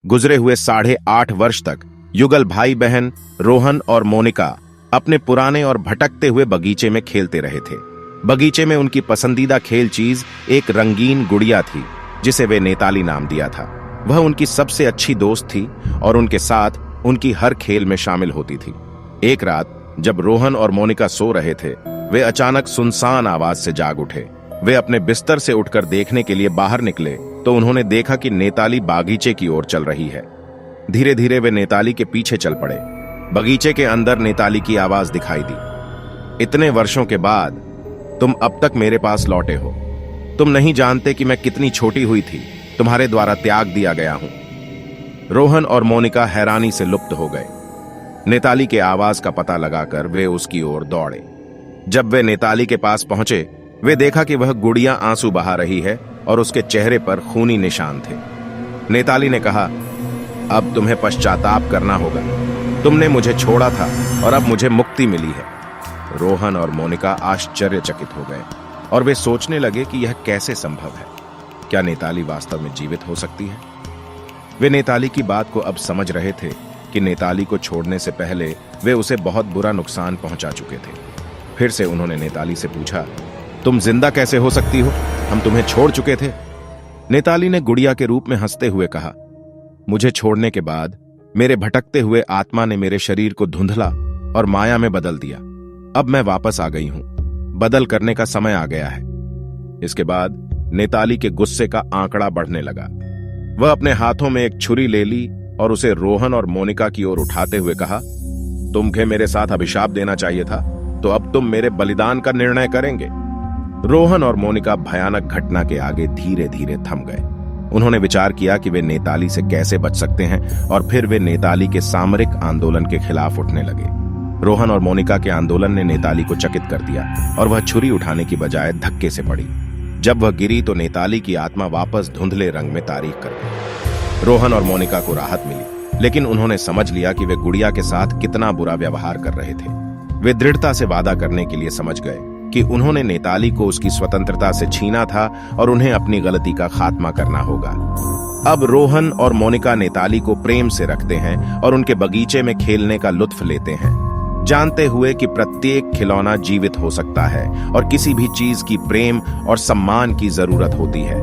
गुजरे हुए 8.5 वर्ष तक युगल भाई बहन रोहन और मोनिका अपने पुराने और भटकते हुए बगीचे में खेलते रहे थे। बगीचे में उनकी पसंदीदा खेल चीज एक रंगीन गुड़िया थी जिसे वे नेताली नाम दिया था। वह उनकी सबसे अच्छी दोस्त थी और उनके साथ उनकी हर खेल में शामिल होती थी। एक रात जब रोहन और मोनिका सो रहे थे, वे अचानक सुनसान आवाज से जाग उठे। वे अपने बिस्तर से उठकर देखने के लिए बाहर निकले तो उन्होंने देखा कि नेताली बागीचे की ओर चल रही है। धीरे धीरे वे नेताली के पीछे चल पड़े। बगीचे के अंदर नेताली की आवाज दिखाई दी। इतने वर्षों के बाद तुम अब तक मेरे पास लौटे हो। तुम नहीं जानते कि मैं कितनी छोटी हुई थी, तुम्हारे द्वारा त्याग दिया गया हूं। रोहन और मोनिका हैरानी से लुप्त हो गए। नेताली के आवाज का पता लगाकर वे उसकी ओर दौड़े। जब वे नेताली के पास पहुंचे, वे देखा कि वह गुड़िया आंसू बहा रही है और उसके चेहरे पर खूनी निशान थे। नेताली ने कहा, अब तुम्हें पश्चाताप करना होगा। तुमने मुझे छोड़ा था और अब मुझे मुक्ति मिली है। रोहन और मोनिका आश्चर्यचकित हो गए और वे सोचने लगे कि यह कैसे संभव है। क्या नेताली वास्तव में जीवित हो सकती है? वे नेताली की बात को अब समझ रहे थे कि नेताली को छोड़ने से पहले वे उसे बहुत बुरा नुकसान पहुंचा चुके थे। फिर से उन्होंने नेताली से पूछा, तुम जिंदा कैसे हो सकती हो? हम तुम्हें छोड़ चुके थे। नेताली ने गुड़िया के रूप में हंसते हुए कहा, मुझे छोड़ने के बाद मेरे भटकते हुए आत्मा ने मेरे शरीर को धुंधला और माया में बदल दिया। अब मैं वापस आ गई हूं। बदल करने का समय आ गया है। इसके बाद नेताली के गुस्से का आंकड़ा बढ़ने लगा। वह अपने हाथों में एक छुरी ले ली और उसे रोहन और मोनिका की ओर उठाते हुए कहा, तुम्हें मेरे साथ अभिशाप देना चाहिए था, तो अब तुम मेरे बलिदान का निर्णय करेंगे। रोहन और मोनिका भयानक घटना के आगे धीरे धीरे थम गए। उन्होंने विचार किया कि वे नेताली से कैसे बच सकते हैं और फिर वे नेताली के सामरिक आंदोलन के खिलाफ उठने लगे। रोहन और मोनिका के आंदोलन ने नेताली को चकित कर दिया और वह छुरी उठाने की बजाय धक्के से पड़ी। जब वह गिरी तो नेताली की आत्मा वापस धुंधले रंग में तारीख कर गई। रोहन और मोनिका को राहत मिली, लेकिन उन्होंने समझ लिया कि वे गुड़िया के साथ कितना बुरा व्यवहार कर रहे थे। वे दृढ़ता से वादा करने के लिए समझ गए कि उन्होंने नेताली को उसकी स्वतंत्रता से छीना था और उन्हें अपनी गलती का खात्मा करना होगा। अब रोहन और मोनिका नेताली को प्रेम से रखते हैं और उनके बगीचे में खेलने का लुत्फ लेते हैं, जानते हुए कि प्रत्येक खिलौना जीवित हो सकता है और किसी भी चीज की प्रेम और सम्मान की जरूरत होती है।